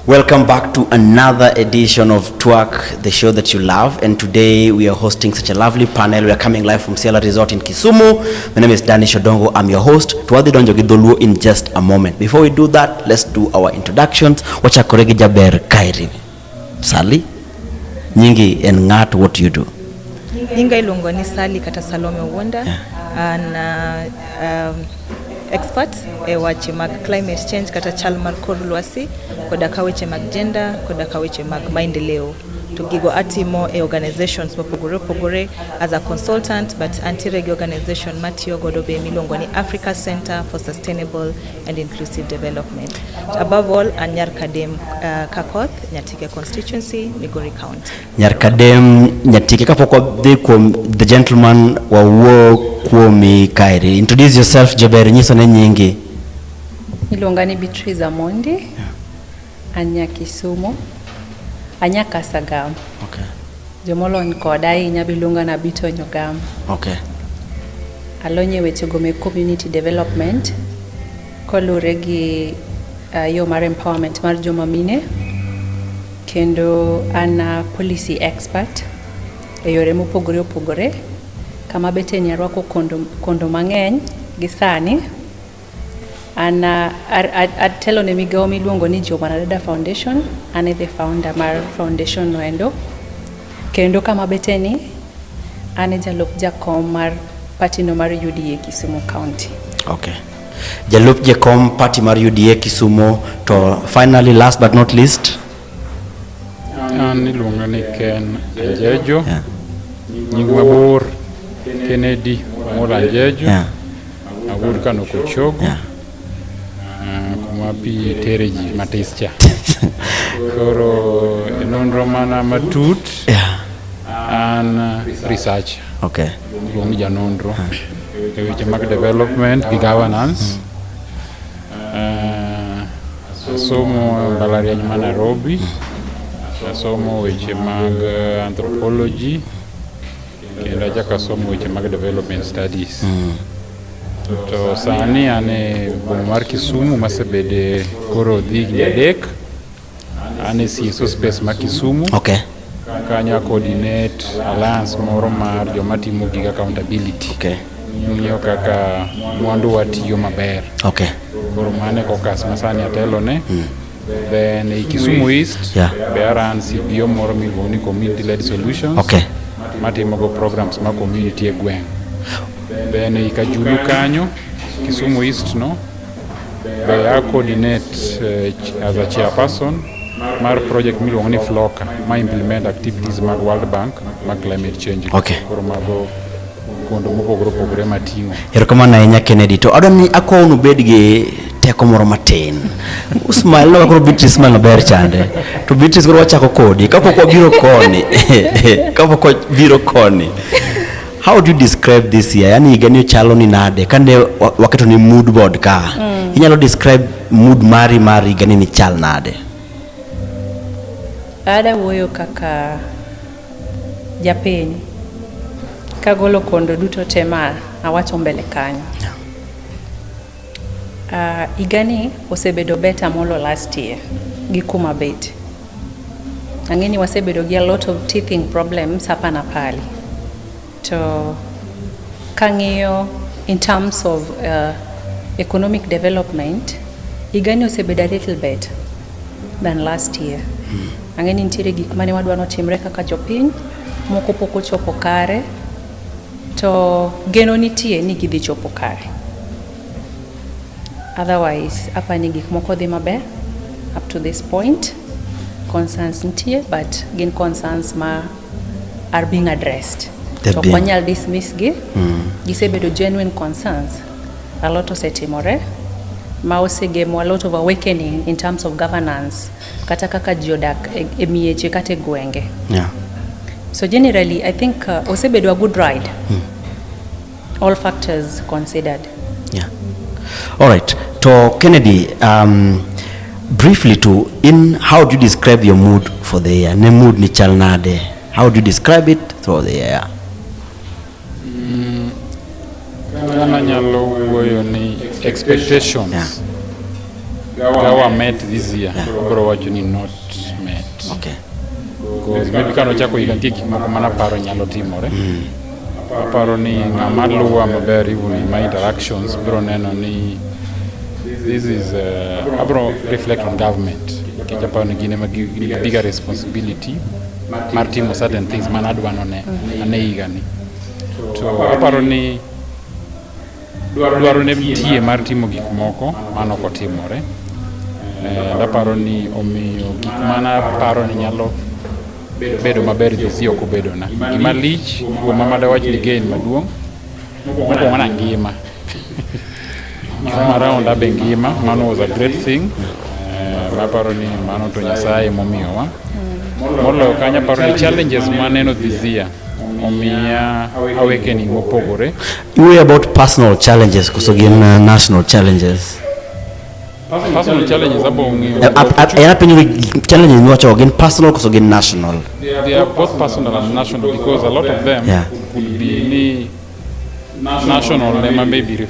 Welcome back to another edition of Twak, the show that you love. And today we are hosting such a lovely panel. We are coming live from Ciela Resort in Kisumu. My name is Danny Shodongo. I'm your host. Tuwadhi donjo gidholuo in just a moment. Before we do that, let's do our introductions. Wacha koregi jaber kairi. Sally, nyingi and ngat, what do you do? Nyinga ilungo ni Sally kata Salome Wonder, and expert wache mag climate change kata chal mar kor lwasi koda kaweche mag gender koda kaweche mag maendeleo to gigo atimo organizations mopogore as a consultant, but anti-reg organization matiyo godo be milongo ni Africa Center for Sustainable and Inclusive Development. Above all, and Nyarkadem Kakoth, Nyatike constituency, Migori County. Nyarkadem Nyatike kapoko the gentleman wa wo kuomi kairi. Introduce yourself, Jaber, nyiso ne nyingi. Milongani Beatrice Amondi, Anya Kisumu. Anya Kasagam. Okay. Jomolon kodai nyabilunga na bito nyogam. Okay. Alonye weche gome community development. Koluregi yo mar empowerment mar joma mine. Kendo ana policy expert. Yore mopogore. Kama bete nyarwako kondo mang'eny gisani. Ana atelo ne migao miluongo ni Jomanadada Foundation, ane the founder mar foundation noendo. Kendo kama beteni ane jalup jakom mar party no mar UDA Kisumu County. Okay. Jalup jakom party mar UDA Kisumu. To finally, last but not least, ani luongo ni Ken Anjejo. Yeah. Nying mabor Kennedy Mola Anjejo. Yeah. Awur kano kuchogo. Yeah. Mapi tereji matischa. Koro enonro mana matut. Yeah. And research. Okay. Luongi janonro. Weche mag development gi governance. Asomo mbalariany ma Nairobi. Asomo weche mag anthropology. Kendo achako asomo weche mag development studies. To sani ane boma mar Kisumu masebede koro dhi nyadek. Ane CSO space ma Kisumu. Okay. Kanya coordinate alliance moro mar joma timo gig accountability. Okay. Ng'iyo kaka mwandu watiyo maber. Okay. Koro mane kokas masani atelo ne. Then Kisumu East. Yeah. Be aran CBO moro miluongo ni community led solutions. Okay. Matimo go programs ma community e gweng'. Then ikajulu kanyo Kisumu East no be a coordinate as a chairperson mar project miluongo ni Floka ma implement activities mag World Bank mag climate change. Okay. Koro mago kondo mopogore matingo. Erokamano ahinya Kennedy. To adwani akonu bed gi teko moro matin. Usmail no koro Beatrice smile maber chande. To Beatrice koro wachako kodi. Kapok wabiro koni. How would you describe this year? Yani igani chalo ni nade. Kande waketo ni mood board ka. Inyalo describe mood mari igani ni chal nade. Ada wuoyo kaka japiny. Kagolo kondo duto tema awacho mbele kanyo. Igani osebedo beta molo last year. Gikuma bet. Angeni wasebedo gi a lot of teething problems hapa na pali. To kang'iyo in terms of economic development, igani osebedo a little better than last year. Angeni nitiere gik mane wadwano timre kaka jopiny, moko pok ochopo kare, to geno nitie ni gidhi chopo kare. Otherwise, hapa ni gik moko dhi maber up to this point. Concerns nitie, but gin concerns ma are being addressed. To kwanyal dismiss gi, gisebedo genuine concerns. A lot osetimore, ma osegemo a lot of awakening in terms of governance, kata kaka jiodak e mieche kata gwenge. Yeah. So generally, I think osebedo a good ride. All factors considered. Yeah. All right. To Kennedy, briefly how do you describe your mood for the year? Ne mood ni chal nade. How do you describe it through the year? Kana nyalo wuoyo ni expectations. Yeah. Gawa met this year. Bro wacho ni not met. Okay. Because maybe kano chako igantie gik moko mana paro nyalo timore. Aparo ni ng'ama luwa maber even my interactions bro neno ni this is abro reflect on government. Kech aparo ni gine bigger responsibility mar timo certain things man adwano ne ane higani. To aparo ni dwaro ne tie mar timo gik moko mano kotimore. Aparo ni omiyo gik mana paro ni nyalo bedo maber dhisi ok obedo na. Gima lich kuom mamada wach ni gain maduong' mokwongo mana ngima. Around abe ngima, mano was a great thing. Aparo ni mano to Nyasaye momiyowa. Moloyo kanyo aparo ni challenges maneno this year omiya awakening mopogore. You worry about personal challenges koso gin national challenges. Personal challenges abo ng'iyo. Yana penyo challenges niwacho gin personal koso gin national. They are both personal and national because a lot of them could be ni national nema maybe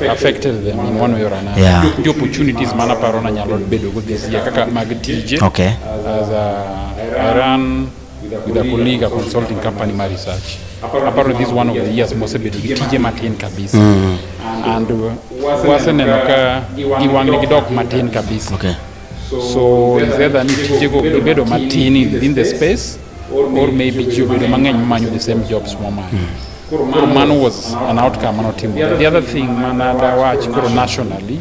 affected them in one way or another. The opportunities mana paro na nyalo bedo go this year kaka mag tije. Okay. As I ran with a colleague a consulting company my research. Aparo this one of the years mose bedo gi tije matin kabisa. And waseneno ka giwang' ni gidok matin kabisa. Okay. So is either ni tije go gibedo matin within the space or maybe jiyo bedo mang'eny manyo the same jobs momanyo. Kuro mano was an outcome mano timo. The other thing manada wach kuro nationally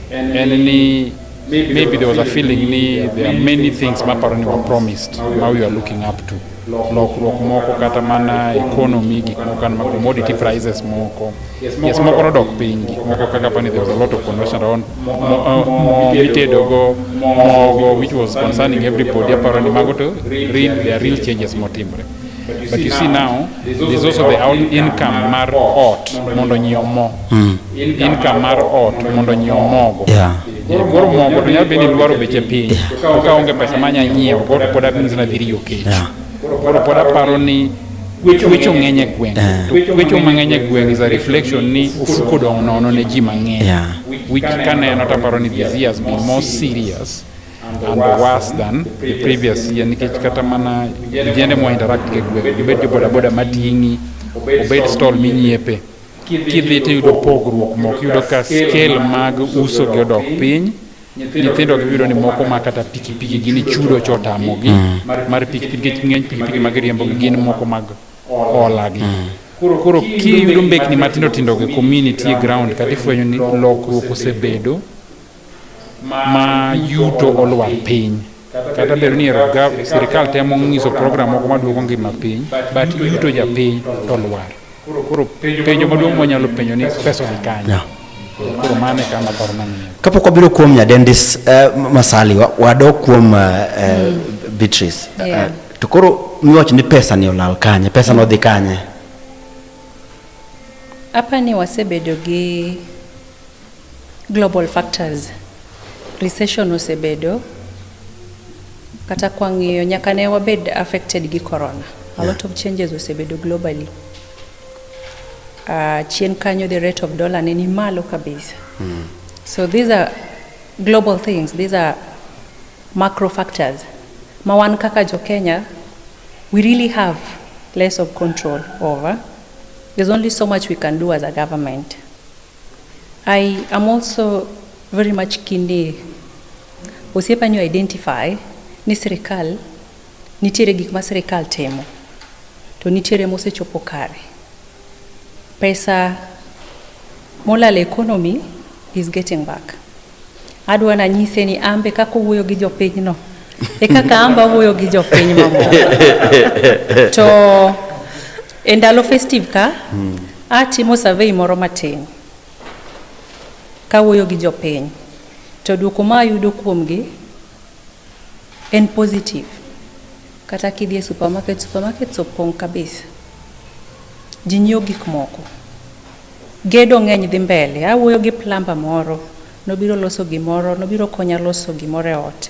and ni maybe there was a feeling ni there are many things maparo ni were promised ma we are looking up to. Lokruok moko kata mana economy gik moko kan commodity prices moko. Yes, moko no dok piny gik moko kaka pani there was a lot of conversation around mitedogo mogo which was concerning everybody aparo ni mago to there are real changes motimre. But you see now, there's also the income mar ot mondo nyiew mo. Income mar ot mondo nyiew mogo. Koro mogo to nyalo bedo ni dwaro beche piny. Ka onge pesa manya nyiew, koro pod abinz na dhiri okech. Koro pod aparo ni wecho ng'eny e gweng'. Wecho mang'eny e gweng' is a reflection ni ofuko dong' nono ne ji mang'eny. Which kaneno taparo ni this year has been more serious and worse than the previous year. Nikech kata mana jende mo interact ke gweng' gibet jo boda mating'i obed stall minyiepe kidhi to yudo pogruok moko yudo ka scale mag uso gi odok piny. Nyithindo giyudo ni moko ma kata pikipiki gini chudo chotamogi mar pikipiki ng'eny pikipiki mag riembo gin moko mag olagi. Koro kiyudo mbekni matindo tindo ge community ground kata ifwenyo ni lokruok osebedo ma yuto olwar piny kata bedo ni sirikal temo ng'iso program moko maduogo ngima piny but yuto ja piny to olwar. Koro penjo maduong' monyalo penjo ni pesa ni kanye. Koro mane kama paro mang'eny. Kapok wabiro kuom nyadendis Masali wadok kuom Beatrice. To koro miwacho ni pesa ni olal kanye, pesa no dhi kanye? Apa ni wasebedo gi global factors. Recession osebedo kata kwa ng'iyo nyaka ne wabed affected gi corona. A lot of changes osebedo globally. Chien kanyo the rate of dollar ni malo kabisa. So these are global things, these are macro factors. Mawan kaka jo Kenya, we really have less of control over. There's only so much we can do as a government. I am also very much keen osiepa nyo identify ni serikal nitiere gik ma serikal temo to nitiere mosechopo kare. Pesa molal economy is getting back. Adwa na nyise ni ambe kako wuoyo gi jopiny no e kaka amba wuoyo gi jopiny mamoko. To endalo festive ka atimo survey moro matin ka wuoyo gi jopiny to duoko ma yudo kuomgi en positive. Kata kidhi supermarket opong' kabisa. Ji nyiewo gik moko. Gedo ng'eny dhi mbele. Awuoyo gi plumber moro, nobiro loso gimoro, nobiro konya loso gimoro e ot.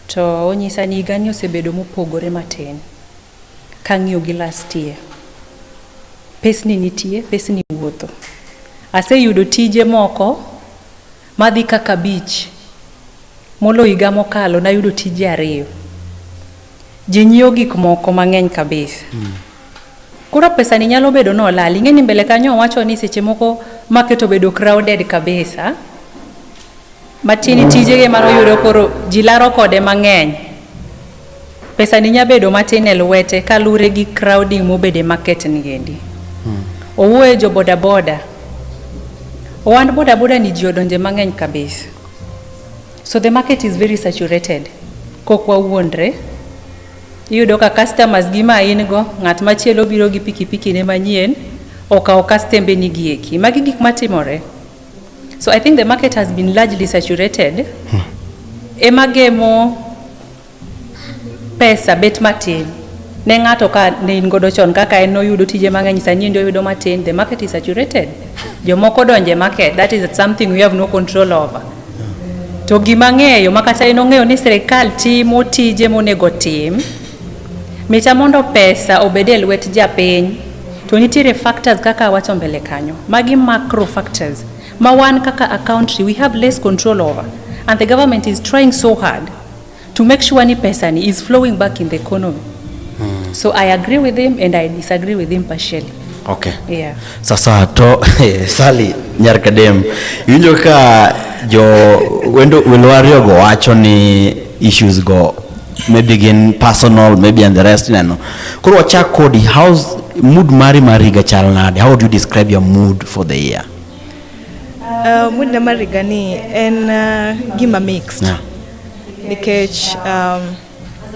To onyisa ni higani osebedo mopogore matin kang'iyo gi last year. Pesni nitie, pesni wuotho. Aseyudo tije moko madhi kaka beach molo higa mokalo nayudo tije 2. Ji nyiewo gik moko mang'eny kabisa. Koro pesa ni nyalo bedo no lal. Ing'eni mbele kanyo wacho ni seche moko market obedo crowded kabisa. Matini tije manoyudo koro ji laro kode mang'eny. Pesa ni nya bedo matin e lwete kalure gi crowding mobede market niendi. Owuoye jo boda boda. Owand boda boda ni ji odonje mang'eny kabisa. So the market is very saturated. Kokwa wuondre. Iyudo ka customers gima in go, ng'at machielo biro gi pikipiki ne manyien, okawo custombe ni gieki. Magi gik matimore. So I think the market has been largely saturated. Emagemo pesa bet matin. Ne ng'ato ka ne in godo chon kaka en noyudo tije mang'eny sani ndio yudo matin. The market is saturated. Jomoko donje market. That is something we have no control over. To gima ng'eyo makata ino ng'eyo ni serikal timo tije monego tim. Mecha mondo pesa obede lwet japiny. To nitiere factors kaka wacho mbele kanyo. Magi macro factors. Ma wan kaka a country we have less control over. And the government is trying so hard to make sure ni pesa ni is flowing back in the economy. So I agree with him and I disagree with him partially. Okay. Yeah. Sasa to Sally Nyarkadem, yunjo ka jo wendo wilwario go wacho ni issues go maybe again personal, maybe and the rest nano. Kuro wachak kodi, how's mood mariga chalnade? How would you describe your mood for the year? Mood na mariga ni en gima mixed. Yeah. Because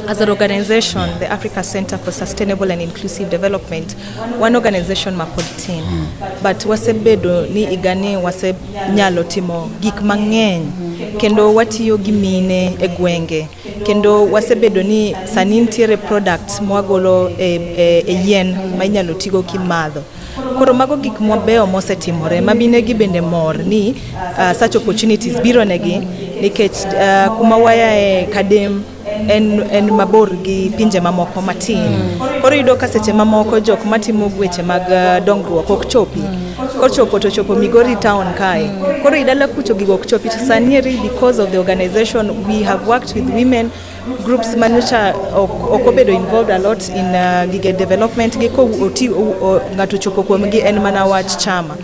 as an organization, the Africa Center for Sustainable and Inclusive Development, one organization mapolitin, but wasebedo ni igane wase nyalo timo gik mang'eny, kendo watiyo gimine e gwenge, kendo wasebedo ni sani ntiere products mwagolo e yen ma inyalo tigo kimadho. Koro mago gik mwabeo mosetimore, mabine gi bende mor ni such opportunities biro negi, nikech kuma waya e kadem en mabor gi pinje mamoko matin. Koro yudo ka seche mamoko jok matimo weche mag dongruok ok chopi. Koro chopo to chopo Migori town kae. Koro idala kucho gigo ok chopi. Sanieri because of the organization we have worked with women groups manucha okobedo involved a lot in gige development giko ngato chopo kuomgi en mana wach chama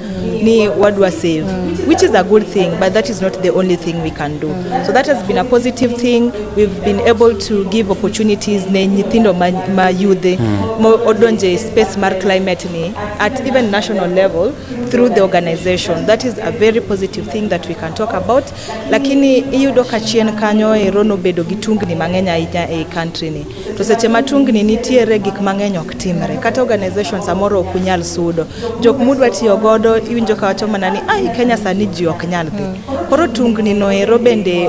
ni wadwa save, which is a good thing, but that is not the only thing we can do. So that has been a positive thing. We've been able to give opportunities ne nyithindo ma youth mo odonje space mar climate ni at even national level through the organization. That is a very positive thing that we can talk about. Lakini iyudo ka chien kanyo erono bedo gitungni mang'eny ahinya e country ni. To seche matungni nitiere gik mang'eny ok timre. Kata organizations amoro ok nyal sudo. Jok mudwa tiyo godo iwinjo ka wacho mana ni ai Kenya sani ji ok nyal dhi. Koro tungni no ero bende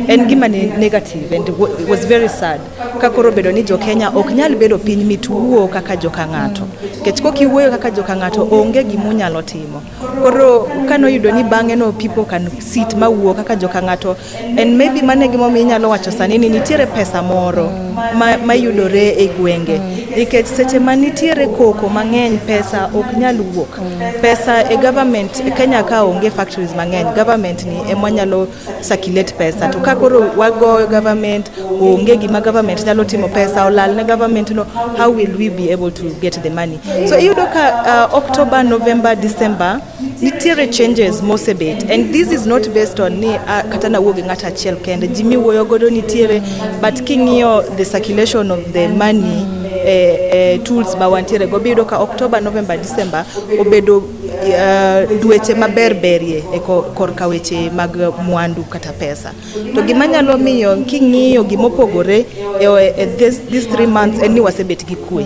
en gima negative and it was very sad. Ka koro bedo ni jo Kenya ok nyal bedo piny mituo kaka joka ng'ato. Kech koki wuoyo kaka joka ng'ato onge gimunyalo timo. Koro kano yudo ni bang'e no people can sit mawuo kaka joka ng'ato, and maybe mane gimo minyalo wacho sani ni nitiere pesa moro ma yudore e gwenge. Nikech seche manitiere koko mang'eny pesa ok nyal wuok. Pesa e government Kenya ka onge factories mang'eny, government ni emanyalo circulate pesa. To ka koro wago government onge gima government nyalo timo pesa olal ne government no, how will we be able to get the money? So iyudo ka October, November, December nitiere changes mosebet, and this is not based on ni kata na wuoge ng'ata achiel kende jimi wuoyo godo nitiere, but king'iyo the circulation of the money tools ma wantiere go biyudo ka October, November, December obedo dweche maberberie e korka weche mag mwandu kata pesa. To gima nyalo miyo king'iyo gimopogore these 3 months en ni wasebet gi kwe.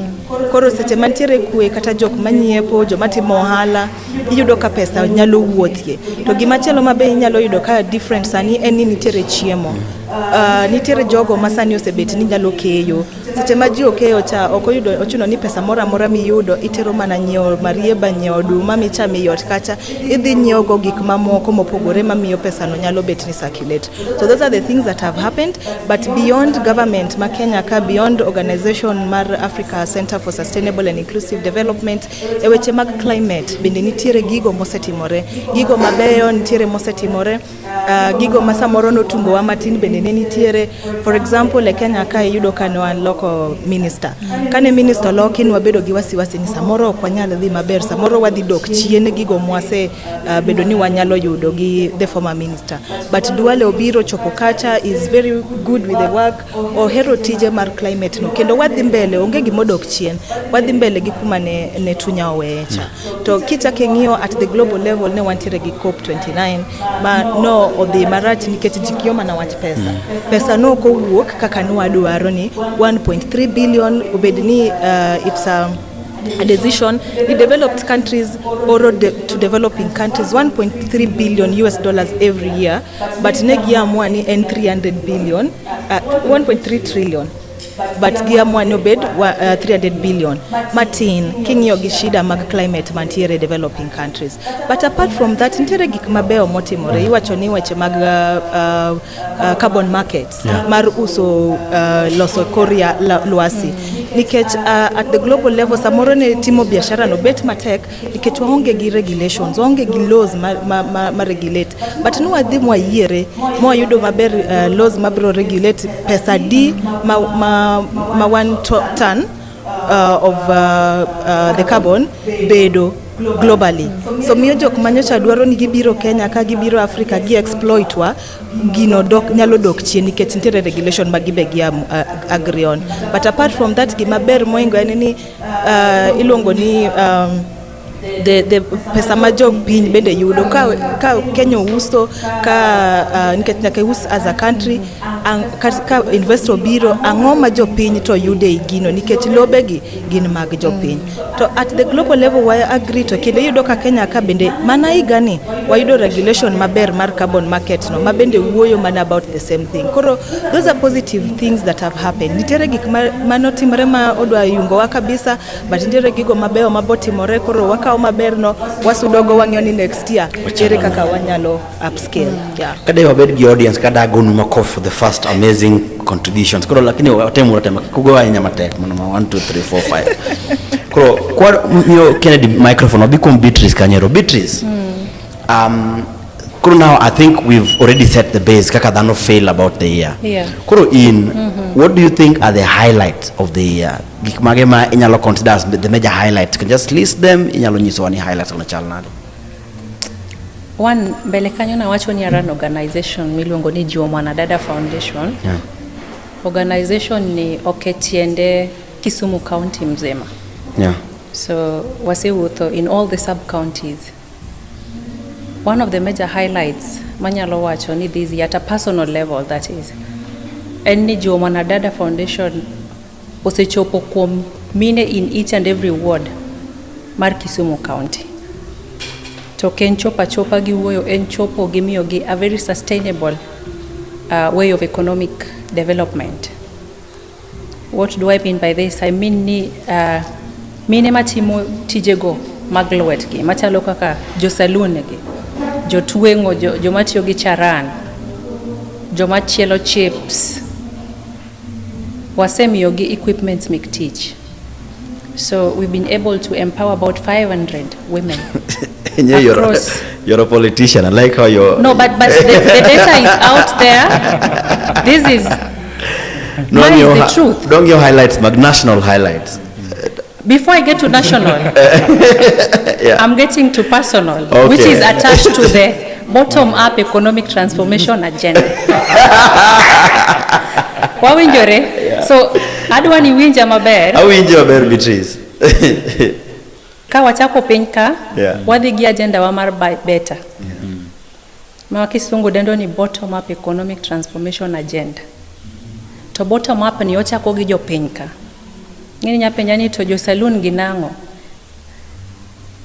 Koro seche mantiere kwe kata jok manyiepo, joma timo ohala, iyudo ka pesa nyalo wuothie. To gima chelo mabe nyalo yudo ka different sani en ni nitiere chiemo. Nitiere jogo masani osebet ni nyalo keyo. Seche ma ji okeyo cha okoyudo ochuno ni pesa mora miyudo itero mana nyiewo marieba, nyiewo duma michamo yot kacha, idhi nyiewo go gik mamoko mopogore mamiyo pesa no nyalo bet ni circulate. So those are the things that have happened, but beyond government ma Kenya ka, beyond organization mar Africa Center for Sustainable and Inclusive Development. E weche mag climate bende nitiere gigo mosetimore, gigo mabeyo nitiere mosetimore, gigo ma samoro notungowa matin bende ne nitiere. For example, e Kenya ka yudo ka ne wan loko minister. Kane minister loki nwabedo gi wasiwasi ni samoro ok wanyal dhi maber, samoro wadhi dok chien gigo mwase bedo ni wanyalo yudo gi the former minister. But Duale obiro chopo kacha is very good with the work. Ohero tije mar climate no. Kendo wadhi mbele, onge gimodok chien. Wadhi mbele gi kuma ne tunya owecha. To kichake ng'iyo at the global level ne wantiere gi COP29 ma no odhi marach nikech jikioma na wach pesa. Pesa no kowuok kaka nwadwaro ni 1.3 billion obedni it's a decision. The developed countries borrow to developing countries 1.3 billion US dollars every year, but negia mwani and 300 billion, 1.3 trillion. But gia mwani obed 300 billion. Martin, kingyo gishida mag climate mantiere developing countries. But apart from that, ntiere gik mabeo motimore. Iwacho ni weche mag carbon markets. Yeah. Mar uso loso koria luasi. Nikech at the global level, samoro ne timo biashara no bet matek, nikech waonge gi regulations, waonge gi laws ma regulate. But no adhi mwa yiere, mwa yudo maber laws mabro regulate pesa di ma 1 ton of the carbon bedo globally. So miyo jok manyocha dwaro ni gibiro Kenya ka gibiro Africa gi exploit wa gino nyalo dok chien nikech nitiere regulation magibe gi agree on. But apart from that, gimaber moingo en ni iluongo ni the pesa ma jog piny bende yudo ka Kenya uso ka nikech nyaka us as a country ka investor biro ang'o ma jo piny to yude gino nikech lobegi gin mag jo piny. To at the global level we agree to kinde yudo ka Kenya ka bende mana igani wayudo regulation maber mar carbon market no mabende wuoyo mana about the same thing. Koro those are positive things that have happened. Nitiere gik manotimore ma odwa yungo wa kabisa, but nitiere gigo mabeyo mabotimore koro waka maber no wasudogo wang'yo ni next year chere kaka wanyalo upscale. Yeah. Kada wabed gi audience kada gonu makof for the first amazing contributions. Koro lakini watema kugowa nyama tek mono 1 2 3 4 5. Koro kwa mio Kennedy microphone obikom Beatrice Kanyero. Beatrice. Koro now I think we've already set the base kaka dhano fail about the year. Yeah. Koro what do you think are the highlights of the year? Gik mage ma inyalo consider as the major highlights. Can just list them, inyalo nyiso ni highlights on chal nade. One, mbele kanyo na wacho ni run organization miluongo ni Jiwo Mwanadada Foundation. Yeah. Organization ni oketiende Kisumu County mzima. Yeah. So wasewuotho in all the sub-counties. One of the major highlights manyalo wacho ni this at a personal level, that is, en ni Jiwo Mwanadada Foundation osechopo kuom mine in each and every ward mar Kisumu County. To ken chopa gi wuoyo en chopo gi miyo gi a very sustainable way of economic development. What do I mean by this? I mean ni mine matimo tijego mag lwetgi machalo kaka jo saloon gi, jo tuengo, jo matiyo gi charan, jo machielo chips, wasemiyo gi equipments mek tich. So we've been able to empower about 500 women. Yeah, you're a politician. I like how you're... No, but the data is out there. This is... No, what is the truth? Don't give highlights, but national highlights. Before I get to national, yeah. I'm getting to personal, okay, which is attached to the bottom-up economic transformation agenda. Yeah. So, adwani winja maber. Awinja maber, Beatrice. Ka wachako piny ka, yeah. Wadhi gi agenda wa mar better. Ma kisungu dendo ni bottom-up economic transformation agenda. To bottom-up ni ochako gi jo piny ka. Ngini nyapenja ni to jo saloon gi nango.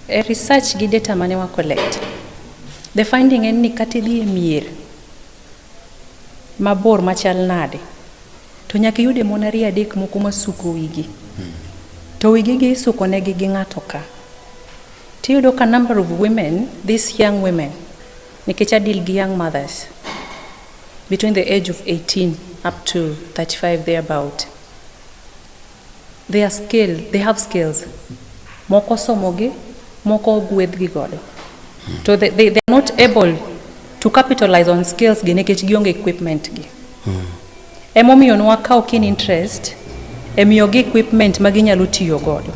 Research gi data mane wa collect. The finding en ni kati dhi mier mabor machal nade. To nyaka yude monari adek moko masuko wigi. To wigi gi suko negi gi ng'ato ka. Tiyudo ka number of women, these young women, nikech adil gi young mothers, between the age of 18 up to 35 thereabout. they are skilled, they have skills. Moko somogi, moko gwedhgi godo. So they are not able to capitalize on skills gi nikech gionge equipment gi. Emomiyo nwakawo keen interest emiyogi equipment maginyalo tiyo godo.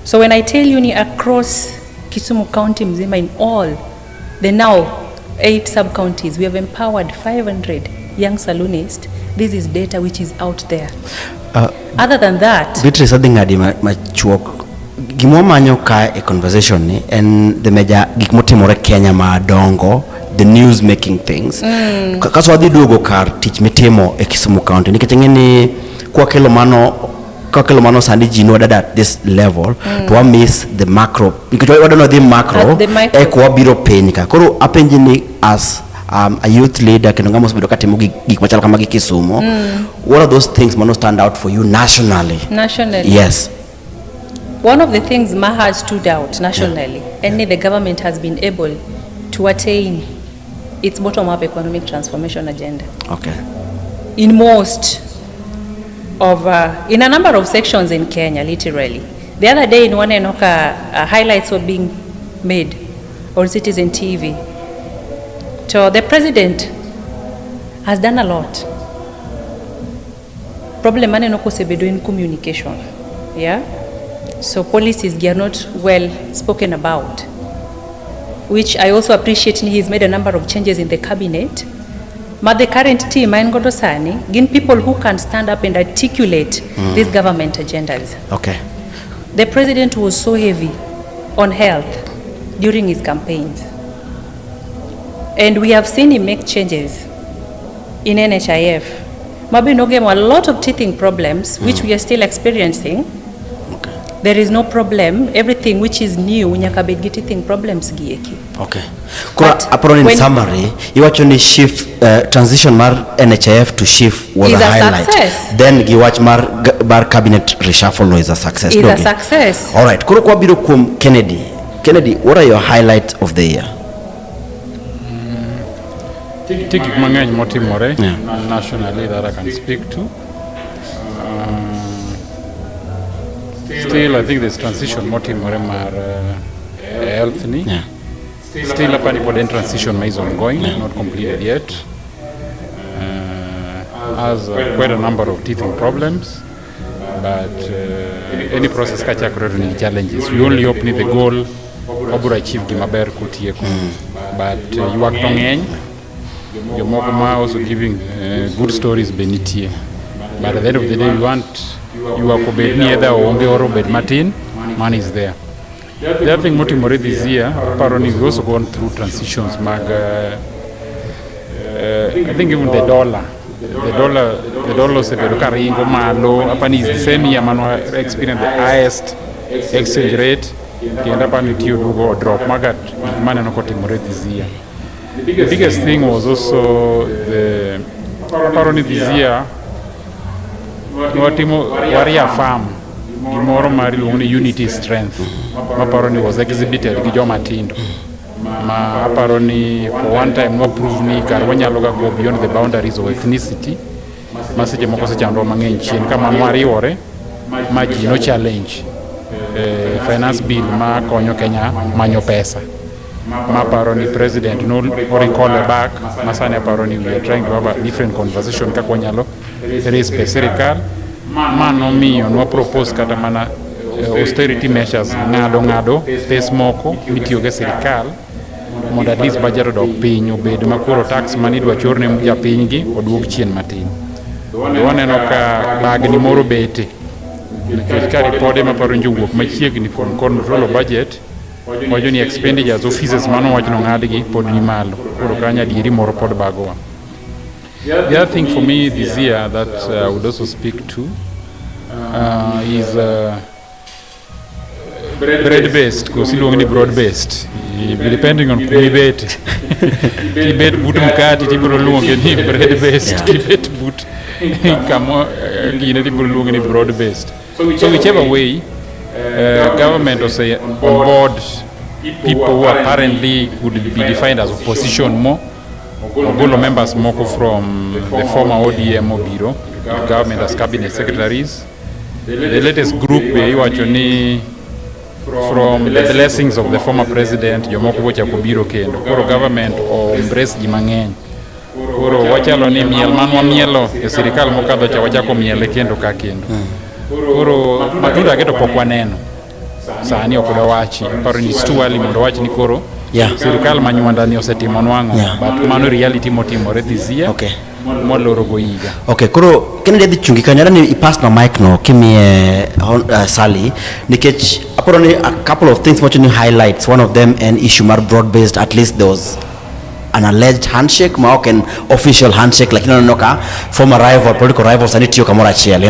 So when I tell you ni across Kisumu County mzima in all the now 8 sub-counties, we have empowered 500 young saloonists. This is data which is out there. Other than that, Beatrice adhing'adi machuok gimo manyo ka e conversation ni en the major gik motimore Kenya madongo, the news making things. Kaso wadhi duogo kar tich mitimo e Kisumu County nikech ng'eni kwa kelo mano sandi ji no at this level to miss the macro because we don't know the macro e kwa biro piny ka koro apenji ni as a youth leader kendo ngamo bedo katimo gik machal kama gi Kisumu, what are those things mano stand out for you nationally? Yes. One of the things Maha stood out nationally, and the government has been able to attain its bottom-up economic transformation agenda. Okay. In most of, in a number of sections in Kenya, literally. The other day in Wanenoka, highlights were being made on Citizen TV. So the president has done a lot. Problem Wanenoka sebedo in communication, yeah? So policies are not well spoken about, which I also appreciate. He's made a number of changes in the cabinet. But the current team, gin people who can stand up and articulate these government agendas. Okay. The president was so heavy on health during his campaigns. And we have seen him make changes in NHIF. Mabi no game a lot of teething problems, which we are still experiencing. There is no problem. Everything which is new, nyakabed teething problems gieki. Okay. Kura apron in summary, you actually shift transition mar NHIF to shift was a highlight. Success. Then you watch mar cabinet reshuffle is a success. Is a success. All right. Kura kwa biro kum Kennedy. Kennedy, what are your highlights of the year? Tiki mang'eny motimore nationally that I can speak to. Still, I think this transition motimore mar health ni. Yeah. Still, upon the transition is ongoing, not completed yet. Has quite a number of teething problems, but any process catch any challenges. We only hope the goal obura achieve gimaber kutieko. But you work on end. Your Mogoma also giving good stories benitie. But at the end of the day, we want you are kobed neither onge or bed Martin, money is there. The other thing motimore this year, apparently we've also gone through transitions. I think even the dollar se bedo karingo malo. Apani is the same year mano experience the highest exchange rate. Kienda pani tiyo dugo drop magat mane no kotimore this year. The biggest thing was also the apparently this year watimo waria farm gimoro mari luongni unity strength maparoni was exhibited gi joma tindo ma aparoni for one time no prove ni kar wanyalo ga go beyond the boundaries of ethnicity maseche moko sechando mang'eny chien kama nwariwore ma ji no challenge finance bill ma konyo Kenya manyo pesa ma paroni president no recall back masane paroni we are trying to have a different conversation ka kwanyalo raise serikal mano miyo no propose kata mana austerity measures ngado pes moko mitiyo ge serikal mondo at least budget odok piny obed makoro tax manidwa chorne ja piny gi oduok chien matin. Waneno ka bagni moro bete nikech ka ripode ma paro njowuok machiegni from control of budget wajo ni expenditures offices mano wachno ng'adgi pod ni malo koro kanya dieri moro pod bagowa. The other thing for me this year that I would also speak to is bread-based, because it's broad-based. Depending on kibet, kibet but mkati tibro luonge ni bread-based, kibet but kamo gine tibro luonge ni broad-based. So whichever way, government was on board people who apparently could be defined as opposition more. Ogolla members moko from the former ODM Bureau, the government as cabinet secretaries. The latest group be iwacho ni from the blessings of the former president jomoko bocha kubiro kendo koro government o embrace ji mang'eny koro wachalo ni miel manwa mielo e sirikal mokadho cha wachako miele kendo ka kendo koro matunda keto pok waneno sani ok dawachi paro ni stuali mondo wachi ni koro sirikal manywanda ni osetimo nwang'o but mano reality motimore this year moloro go higa. Okay, koro kene dedi chungi kanyara ni ipass na mic no kimie Sally nikech aporo ni a couple of things what you highlights, one of them an issue mar broad based, at least there was an alleged handshake ma ok an official handshake like noka former rival political rivals and tiyo kamora chiel you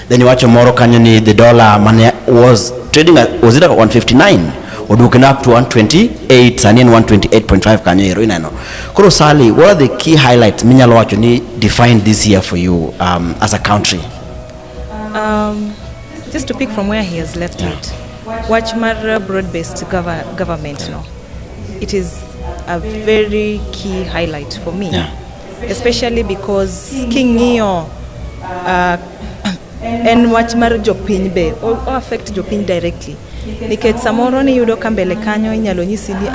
then you watch moro kanyo ni the dollar money was trading at, was it at 159 or looking up to 128 and then 128.5 kanyo hero koro Sally, what are the key highlights minyalo wacho ni defined this year for you as a country? Just to pick from where he has left it, watch mar broad-based government it is a very key highlight for me, especially because king'iyo en wach mar jopiny be o affect jopiny directly nikech samoro ni yudo kambele kanyo inyalo nyisi ni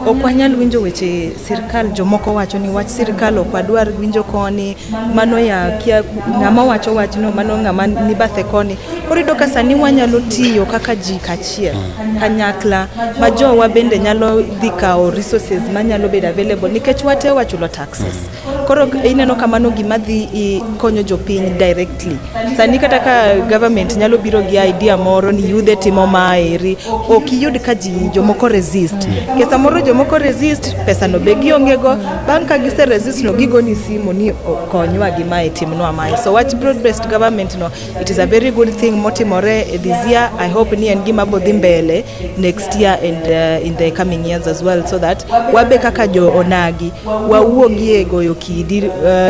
ok wanyal winjo weche sirkal, jomoko wacho ni wach sirkal ok wadwar winjo koni, mano ya kia ng'ama wacho wachno mano ng'ama ni bathe koni. Koro ido ka sani wanyalo tiyo kaka ji kachiel kanyakla ma jowa bende nyalo dhi kawo resources manyalo bedo available nikech wate wachulo taxes. Koro ineno kamano gima dhi konyo jopiny directly. Sani kata ka government nyalo biro gi idea moro ni yudhe timo maeri, ok yud ka ji jomoko resist. Kesa moro jomoko resist, pesa no be giongego, bang' ka gise resist no gigo ni simu ni konywa gima e timno amae. So what broad-based government it is a very good thing motimore this year. I hope ni en gima bodhi mbele next year and in the coming years as well, so that wabe kaka jo onagi wawuogi e goyo kidi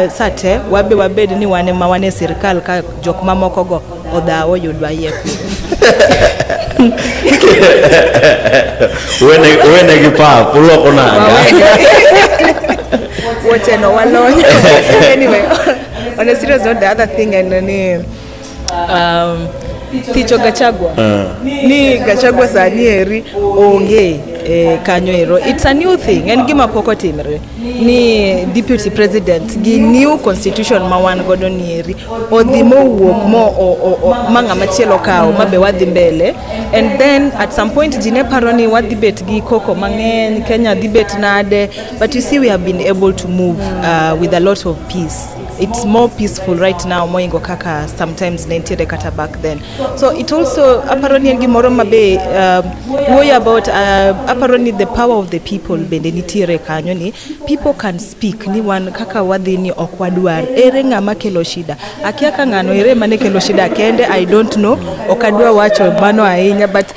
sate wabed ni wane mawane sirkal ka jok mamoko go odawo yudwa yeku. Wene gipa pulo konanga wote no walonyo. Anyway, on a serious note, the other thing and Ticho Gachagua ni Gachagua sani eri onge kanyo ero. It's a new thing and gima poko timre ni deputy president gi new constitution ma wan godo ni eri odhimo wuok mo manga machielo kao mabe wadhi mbele, and then at some point jine paroni wadhi bet gi koko mang'eny Kenya dhi bet nade, but you see we have been able to move with a lot of peace. It's more peaceful right now moingo kaka sometimes nentiere kata back then. So it also apparently gimoro mabe worry about apparently the power of the people bende nitiere kanyo ni people can speak ni wan kaka wadhi ni okwadwar ere ng'ama kelo shida akiaka ng'ano ere mane kelo shida kende I don't know, okadwa wacho mano ahinya, but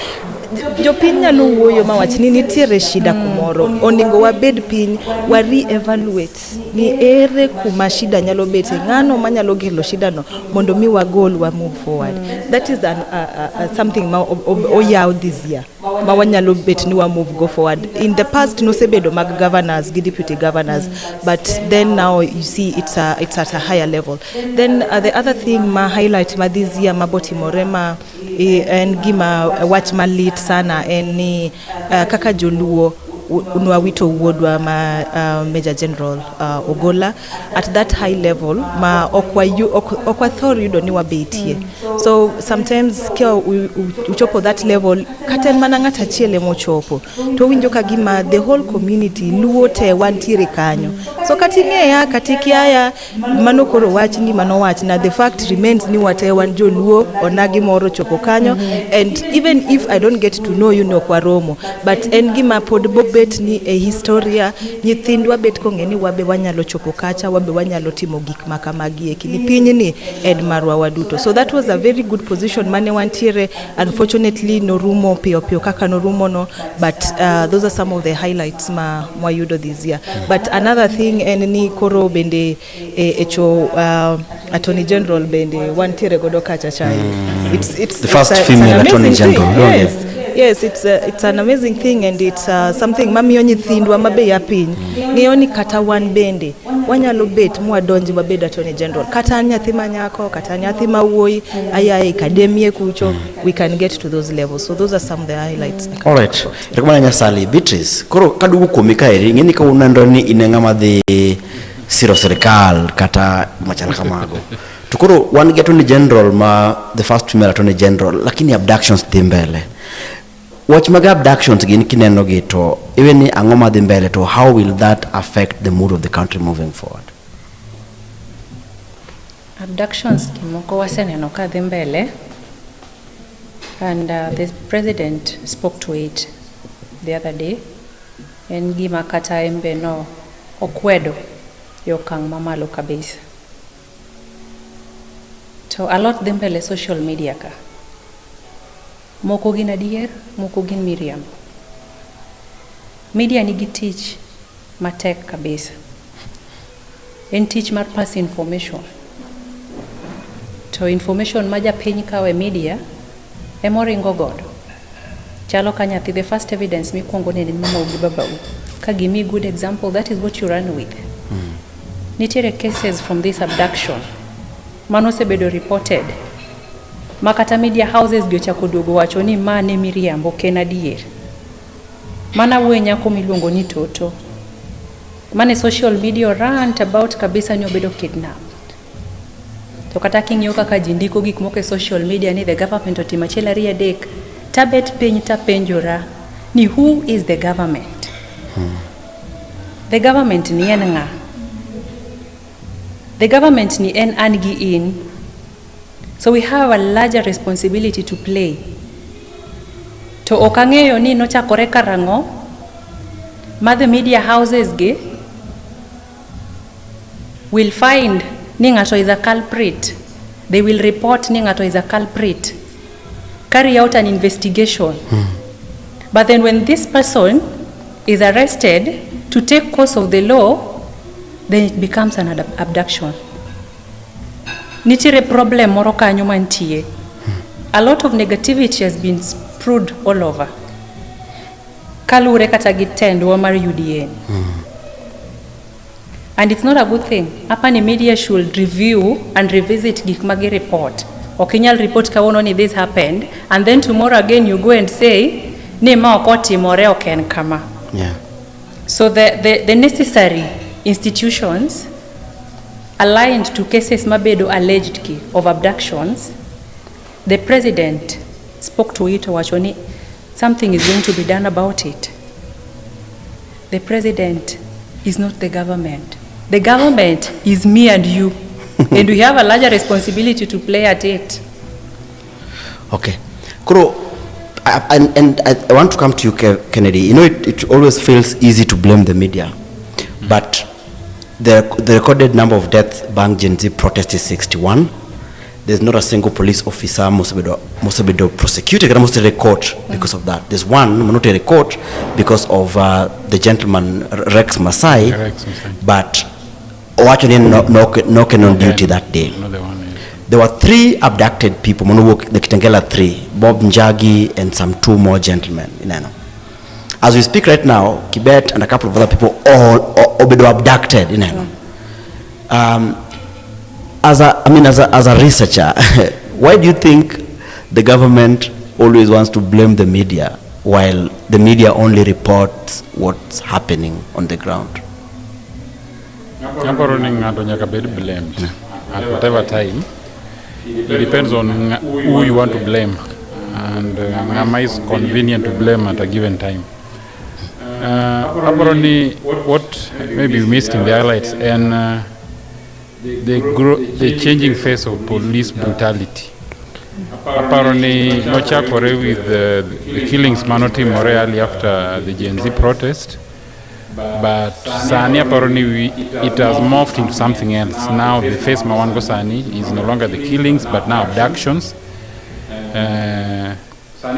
jopiny nyalo wuoyo mawach ni nitiere shida kumoro, oningo wabed piny wa re-evaluate ni ere kuma shida nyalo bete, ng'ano manyalo kelo shida no mondo mi wagol wa move forward. That is something ma oyaw this year ma wanyalo bet ni wa move go forward. In the past no sebedo mag governors gi deputy governors, but then now you see it's at a higher level. Then the other thing ma highlight ma this year maboti morema en gima watch malit sana eni kaka joluo unwawito uodwa ma Major General Ogolla at that high level ma okwathor yudo ni wabetie. So sometimes kia uchopo that level katen mana ng'ata chiele mochopo to winjo kagima the whole community luo te wantiere kanyo. So kating'eya katikiaya mano koro wach ni mano wach na the fact remains ni wate wan joluo onagi moro chopo kanyo, and even if I don't get to know you no kwaromo, but en gima pod bet ni e historia nyithindwa bet kong'eni wabe wanyalo chopo kacha, wabe wanyalo timo gik makamagi kini piny ni ed marwa waduto. So that was a very good position mane wantiere. Unfortunately no rumo pio kaka no rumo no, but those are some of the highlights ma yudo this year. But another thing en ni koro bende echo Attorney General bende wantiere godo kacha chai It's The first it's female an Attorney amazing General. thing. Oh, Yes. Yes, it's an amazing thing, and it's something mamiyo nyithindwa mabe ya piny ng'eyo ni kata wan bende wanyalo bet mwadonji wabed Attorney General, kata nyathi manyako kata nyathi mawuoyi aya academia kucho, we can get to those levels. So those are some of the highlights. All right. Rekomana Nyasali, Beatrice, koro kadugu komika eri, ngeni ka unando ni inengama the siro serikal kata machala kamago. Tukoro one get Attorney General ma the first female Attorney General, lakini abductions dhimbele. Watch maga abductions gin kineno gito, even ni angoma dhimbele to how will that affect the mood of the country moving forward? Abductions kimoko waseneno ka dhi mbele, and the president spoke to it the other day, en gima kata embe no okwedo yokang mamalo kabisa. To a lot dhi mbele social media ka. Moko gin adier, moko gin miriam. Media nigi tich matek kabisa. En tich mar pass information. To information maja piny kawe media emoringo godo. Chalo ka nyathi, the first evidence mikuongo ne mama gi babau. Ka gimi good example, that is what you run with. Nitiere cases from this abduction mano sebedo reported. Makata media houses gyochako duogo wacho ni mane miriambo ken adier. Mana wuoyi nyako miluongo ni Toto. Mane social media rant about kabisa ni obedo kidnapped. To kata king'iyo kaka ji ndiko gik moko e social media ni the government otimo achiel ariyo adek, tabet piny tapenjora ni who is the government? The government ni en ng'a? The government ni en an gi in. So we have a larger responsibility to play. To okang'eyo ni nochakore karang'o ma the media houses ge will find ni ng'ato is a culprit. They will report ni ng'ato is a culprit. Carry out an investigation. But then when this person is arrested to take course of the law, then it becomes an abduction. Nitire problem moro kanyo mantie. A lot of negativity has been spread all over. Kalure kata gi tendwa mar UDN. And it's not a good thing. Hapa ni media should review and revisit gik magi report. Okinyal report kawono ni this happened, and then tomorrow again you go and say ni ma okotimore oken kama. Yeah. So the necessary institutions aligned to cases mabedo alleged ki of abductions, the president spoke to it wachoni something is going to be done about it. The president is not the government. The government is me and you. And we have a larger responsibility to play at it. Okay. Kuro, I want to come to you, Kennedy. You know, it always feels easy to blame the media. But the recorded number of deaths bang Gen Z protest is 61. There's not a single police officer Mosabedo prosecuted must record because of that. There's one not a record because of the gentleman Rex Masai. But watching knocking on duty that day. There were 3 abducted people, the Kitengela 3, Bob Njagi and some 2 more gentlemen. As we speak right now, Kibet and a couple of other people all were abducted. As a researcher, why do you think the government always wants to blame the media while the media only reports what's happening on the ground? Nyaparo ni ng'ato nyaka bed blamed at whatever time. It depends on who you want to blame and ng'ama is convenient to blame at a given time. Aparo ni what maybe we missed in the highlights and the changing face of police brutality. Aparo ni nochakore with the killings manotimore early after the Gen Z protest. But Sani apparently it has morphed into something else. Now the face Mawango Sani is no longer the killings, but now abductions.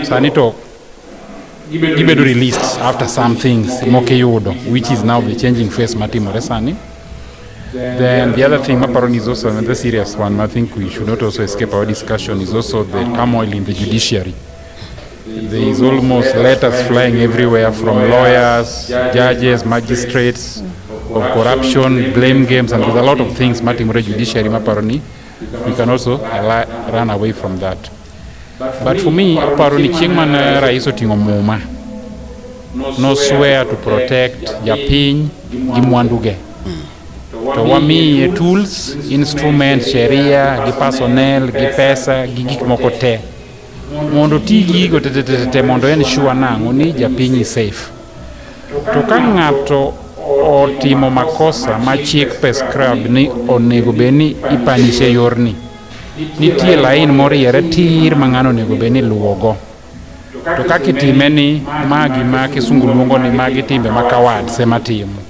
Sani to Gibedo released after some things, Mokeyudo, which is now the changing face Mati Moresani. Then the other thing Maparon is also another serious one. I think we should not also escape our discussion is also the turmoil in the judiciary. There is almost letters flying everywhere from lawyers, judges, magistrates of corruption, blame games, and there's a lot of things Matimore judiciary Maparoni. We can also run away from that. But for me, Paroni Chingman Raiso Tingomuma no swear to protect Japin Gimwanduge. To wami tools, instruments, sheria, gi personnel, gi pesa, gi gik moko te. Mondo tigi go te mondo ensure nango ni Japin is safe. To ka ng'ato otimo makosa ma chik prescribe ni onego beni ipanishe yorni. Nitie lain moriere tir mang'ano onego beni luwogo. To kaka itime ni magi ma kisungu luongo ni magi timbe makawad sematimo.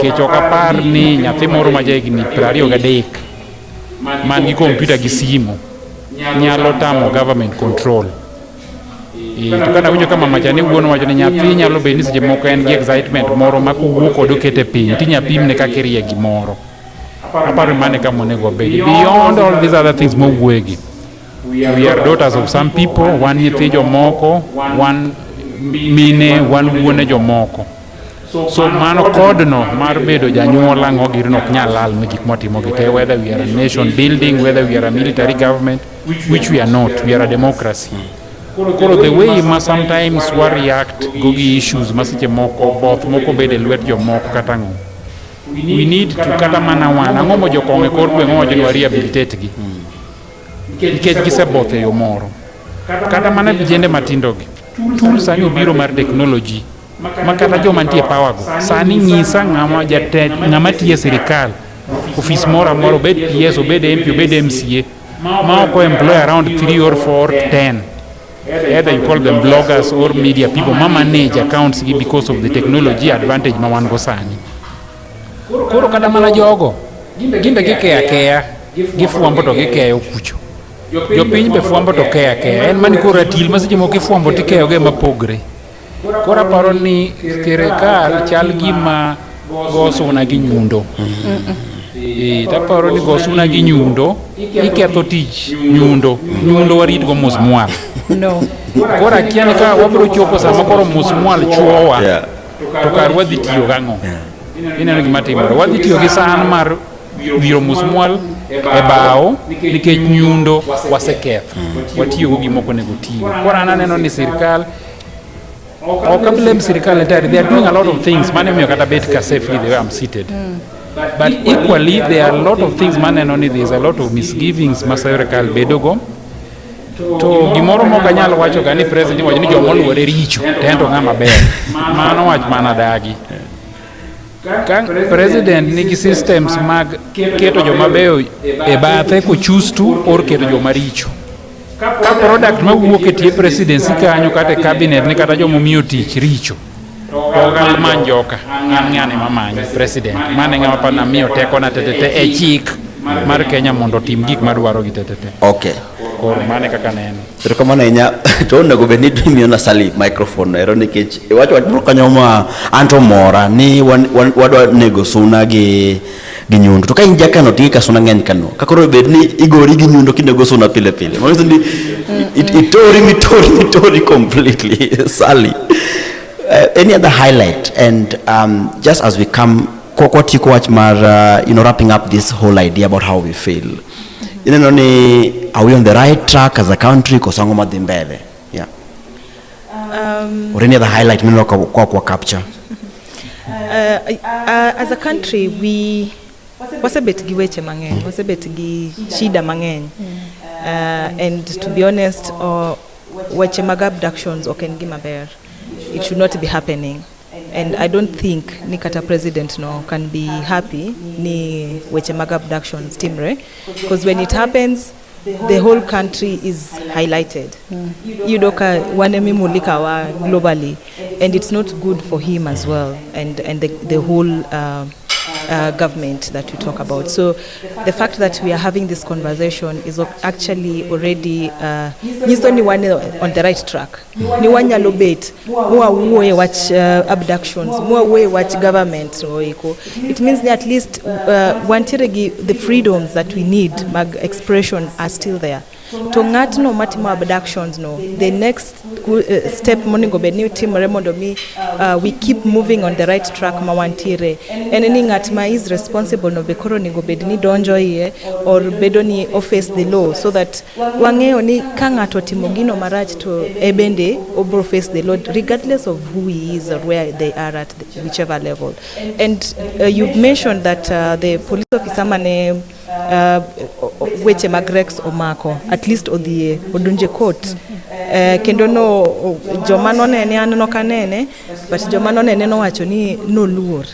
Kech ok apar ni nyathi moro ma jahigni 23 man gi kompyuta gi simu nyalo tamo government control. To kana winjo kama machani wuono wacho ni nyathi nyalo bedo ni seche moko en gi excitement moro ma kowuok kod okete piny tinya pimne kaka irie gimoro. Aparo mane kama onego obed. Beyond all these other things mowuogi, we are daughters of some people, one nyithi jomoko, one mine, one wuone jomoko. So mano kodno mar bedo janyuola ng'ogirno ok nyal lal ne gik motimo gite, whether we are a nation building, whether we are a military government, which we are not. We are a democracy. Koro the way ma sometimes we react gogi issues masiche moko both moko bede lwet jomoko kata ng'o. We need to kata mana wan ang'o mo jokong'e kor gweng' owacho ni rehabilitate gi nikech gisebothe yo moro kata mana vijende matindogi tools sani obiro mar technology ma kata joma nitie power go sani nyisa ng'ama tiye sirikal office moro amora obed PS obed MP obed MCA ma oko employ around 3 or 4 to 10. Either you call them bloggers or media people ma manage accounts gi because of the technology advantage ma wan go sani. Koro kada mana jogo gimbe gikeya gifuambo to gikeyo kucho. Jopiny be fuambo to keya en mani koro atil maseche moko ifuambo tikeyo ge mapogre. Koro aparo ni sirikal chal gima gosuna gi nyundo. Taparo ni gosuna gi nyundo iketho tich nyundo warit go mos mwal. No. Koro akia ni ka wabiro chopo sama koro mos mwal chuowa to kar wadhi tiyo gang'o. Ineno gima timore, wadhi tiyo gi san mar wiro musmwal e bao nikech nyundo waseketho. Watiyo go gimoko onego tiyo. Koro aneno ni sirikal ok blame sirikal entirely. They are doing a lot of things. Mane miyo kata bet ka safely the way I'm seated. But equally there are a lot of things maneno ni there is a lot of misgivings ma sirikal bedogo. To gimoro moko anyalo wacho ga ni president wacho ni joma luore richo tendo ng'ama ber. Mano wach mana dagi. Ka president nigi systems mag keto joma beyo e bathe ko choose to or keto joma richo. Ka product ma wuok e tie presidency kanyo kata cabinet ni kata joma miyo tich richo. Ogal manjoka an ng'ane mamanyo president mane ng'ama pa na miyo teko na tetete e chik mar Kenya mondo tim gik madwaro gi tetete. Okay. Koro mane kaka neno. Pero kama na inya to onego bed ni imiyo na sali microphone ero nikech wacho bro kanyo ma anto mora ni wadwa nego suna gi nyundo to ka inja kano tika suna ng'eny kano kakoro bed ni igori gi nyundo kinego suna pile pile mondo ni itori completely sali. Any other highlight and just as we come what you watch mar wrapping up this whole idea about how we feel. Are we on the right track as a country kosango madhi mbele? Yeah. Or any other highlight kwa capture? As a country we wasebet gi weche mang'eny, wasebet gi shida mang'eny. And to be honest, weche mag abductions ok en gima ber. It should not be happening. And I don't think ni kata president no can be happy ni weche mag abductions timre, because when it happens the whole country is highlighted. Yudoka wanemi mulika wa globally, and it's not good for him as well, and the whole government that we talk about. So the fact that we are having this conversation is actually already ni one on the right track. Ni wanyalo bet more way watch abductions, more way watch government. It means that at least the freedoms that we need mag expression are still there. To ngat no matimo abductions no. The next step moningo be new team remondo mi we keep moving on the right track mawantire. And any ngat ma is responsible no be koro ningo be ni donjo ye or bedo ni office the law so that wangeo ni kangato timo gino marach to ebende obro face the law regardless of who he is or where they are at whichever level. And you've mentioned that the police officer mane weche magrex omako at least odunje court kendo no jomano nene aneno kanene but jomano nene no wacho ni no luor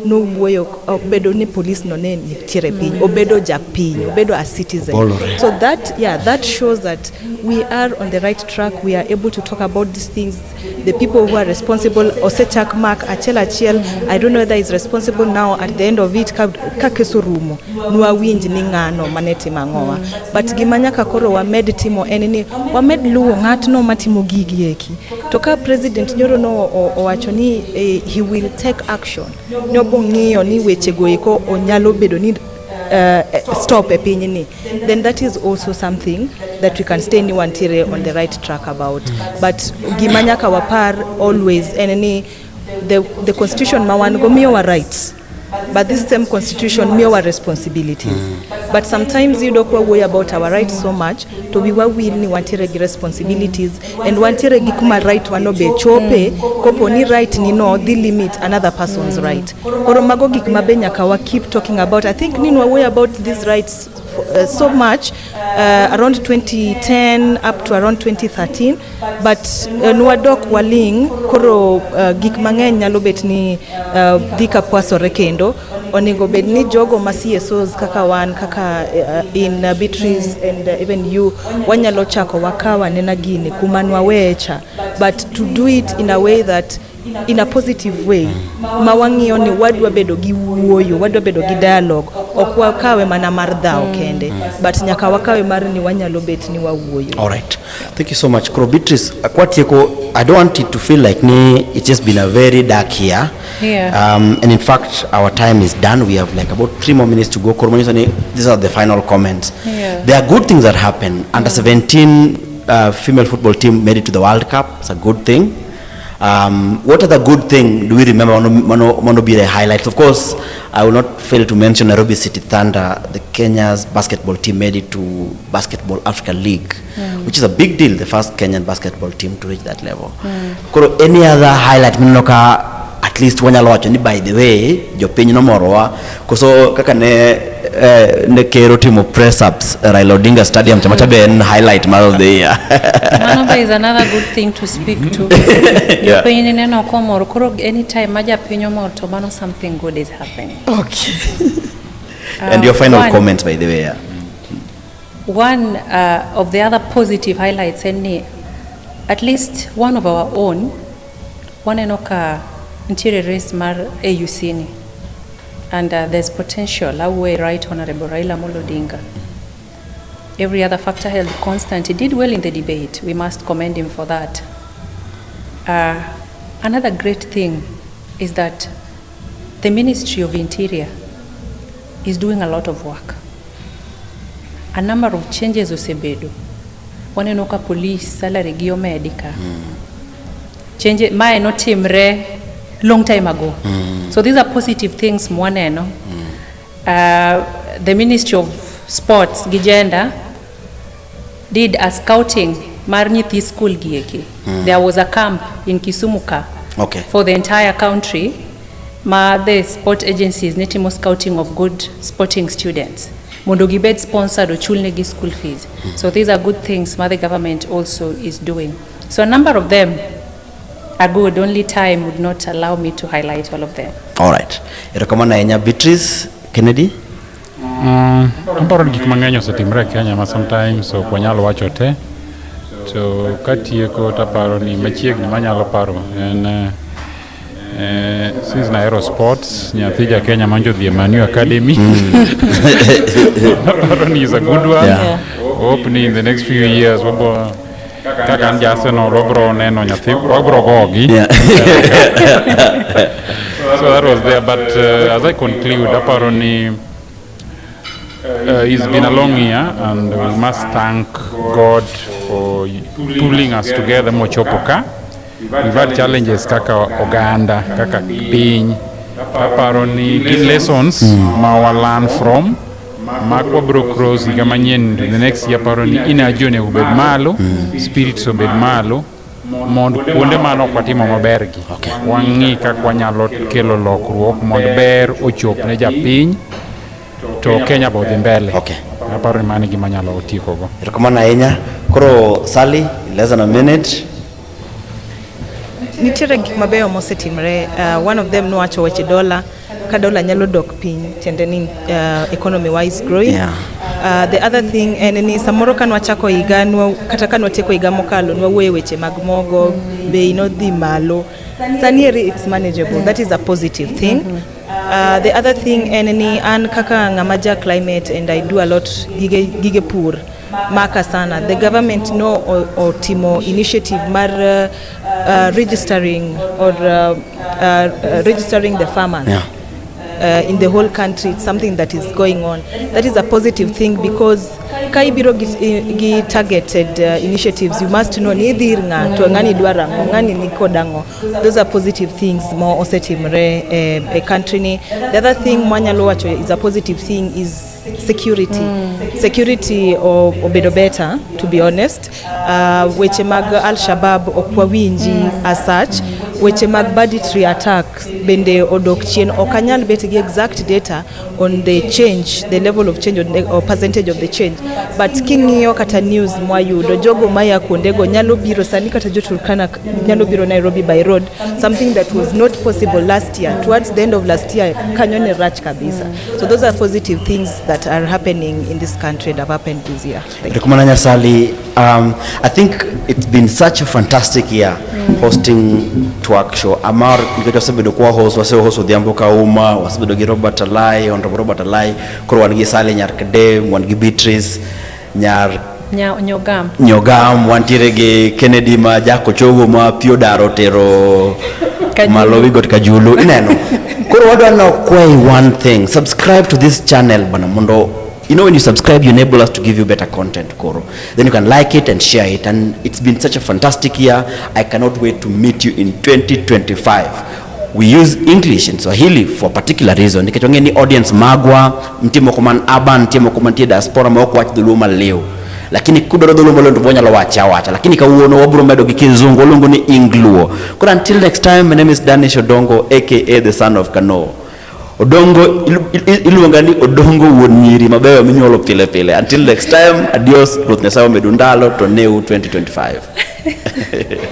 no wuoyo obedo ni police no ne nitiere piny obedo japiny obedo a citizen. So that shows that we are on the right track. We are able to talk about these things. The people who are responsible osechak mark achiel I don't know whether is responsible now at the end of it ka kesurumo nwa winj ni ngano maneti mangoa but gimanyaka koro wamed timo enni wamed luwo ng'atno matimo gigi eki to ka president nyoro no owacho ni he will take action nobong'iyo ni weche go eko onyalo bedo ni stop e piny ni, then that is also something that we can stay ni wantire on the right track about. But gimanyaka wapar always eneni the constitution mawan go miyo wa rights, but this same constitution miyo wa responsibilities. But sometimes you don't worry about our rights so much to be wa will ni wantire gi responsibilities and wantire gi kuma right wano be chope kopo ni right ni no the limit another person's right. Koro mago gik mabe nyaka wa keep talking about. I think ni no worry about these rights so much around 2010 up to around 2013, but nwadok waling koro gik mang'eny nyalo bet ni dika pwasore kendo onego bed ni jogo ma CSOs kaka wan kaka in Beatrice and even you wanyalo chako wakawa nena gini kumanwa wecha, but to do it in a way that in a positive way mawang'iyo ni wadwa bedo gi wuoyo, wadwa bedo gi dialogue, ok wakawe mana mar dhao kende but nyaka wakawe mar ni wanyalo bet ni wawuoyo. All right, thank you so much. Koro Beatrice, akwatieko, I don't want it to feel like it's just been a very dark year. Yeah. And in fact our time is done. We have like about 3 more minutes to go. Koro these are the final comments. Yeah. There are good things that happen. Under 17 female football team made it to the World Cup. It's a good thing. What other good thing do we remember want to be the highlights? Of course, I will not fail to mention Nairobi City Thunder, the Kenya's basketball team made it to Basketball Africa League, which is a big deal, the first Kenyan basketball team to reach that level. Any other highlight minoka at least wanyalo wacho ni by the way jopiny no morowa koso kaka ne kero timo press ups Raila Odinga Stadium chamacha be en highlight mar of the year. Manova is another good thing to speak to. Yeah. Jopiny neno komoro koro anytime maja pinyo mor to mano something good is happening. Okay. And your final comments by the way. Yeah. One of the other positive highlights at least one of our own wanenoka interior race mar AUC ni, and there's potential away right honorable Raila Odinga. Every other factor held constant. He did well in the debate. We must commend him for that. Another great thing is that the Ministry of Interior is doing a lot of work. A number of changes osebedo. Wanenoka police salary gi omedika. Change mae no timre long time ago. So these are positive things mwaneno. The Ministry of Sports Gigenda did a scouting mar nyithi school gieki. There was a camp in Kisumuka for the entire country. The sport agencies netimo scouting of good sporting students. Mondo gibed sponsored or chulnegi school fees. So these are good things the government also is doing. So a number of them are good. Only time would not allow me to highlight all of them. All right. Erokamana enya Beatrice Kennedy. Amparo gik mang'eny osetimre Kenya ma sometimes so kwanyalo wacho te. To katieko taparo ni machiegni manyalo paro en Since na aerosports, nyathija Kenya manjo the Manu Academy. He's a good one. Yeah. Hopefully in the next few years, kakan jaseno lobro neno nyathi lobro gogi. Yeah. So that was there, but as I conclude, aparoni it's been a long year, and we must thank God for pulling us together mochopoka. We've had challenges kaka Oganda, kaka piny. Aparoni gin lessons ma learn from. Magwa bro cross higa manyien the next year paroni ina jone ubed malo, spirits obed malo, mond kuonde mano kwatimo mabergi. Okay. Wangi kaka wanyalo kelo lokruok mond ber ochop ne japiny to Kenya bodhi mbele. Okay. Aparoni mani gima nyalo otiko go. Erokamano ahinya. Koro Sally, less than a minute. Nitiere gik mabeyo mosetimre. One of them nowacho weche dola ka dola nyalo dok piny tiende ni economy wise growing. Yeah. The other thing en ni samoro kan wachako higa kata kan watieko higa mokalo nwawuoye weche mag mogo bei nodhi malo. Sani it's manageable. That is a positive thing. The other thing en ni an kaka ngamaja climate, and I do a lot gige pur maka sana. The government otimo initiative mar registering or registering the farmers. Yeah. In the whole country. It's something that is going on. That is a positive thing, because kai biro gi targeted initiatives, you must know ni dirnga to ngani dwarango ngani nikodango. Those are positive things more osetimre a country ni. The other thing mwanyalo wacho is a positive thing is security. Security obedo better, to be honest. Weche mag Al-Shabaab okwawinji as such. Weche mag banditry attacks bende odok chien. Okanyal bet gi exact data on the change, the level of change or percentage of the change. But king'iyo kata news mwayudo jogo maya kuondego nyalo biro sani kata joturkana nyalo biro Nairobi by road, something that was not possible last year. Towards the end of last year kanyo ne rach kabisa. So those are positive things that are happening in this country and have happened this year. Rekomana Sally, I think it's been such a fantastic year hosting Twak show. Amar ngeto sabedo kwa host Odhiambo Kauma, wasabedo gi Robert Alai, Honorable Robert Alai, koro wan gi Sally nyar Kedem, wan gi Beatrice nyar Nyogam, wantiere gi Kennedy ma jako chogo ma pio daro tero Malowi got Kajulu ineno. Koro wadwano kwai one thing, subscribe to this channel bana mondo. You know, when you subscribe, you enable us to give you better content, Koro. Then you can like it and share it. And it's been such a fantastic year. I cannot wait to meet you in 2025. We use English and Swahili for a particular reason. Nikachongeni audience magwa, mtimo kuman urban, mtimo kumantie diaspora, mwako wachi dhuluma leo. Lakini kudoro dhuluma leo ntuvonya lo wacha. Lakini kauono waburu medo kikizungu, lungu ni Ingluo. Kura, until next time, my name is Danish Odongo, aka the son of Kano. Odongo iluongani Odongo wuon mabeyo minyuolo pile. Until next time, adios. Ruth Nyasaye medundalo to new 2025.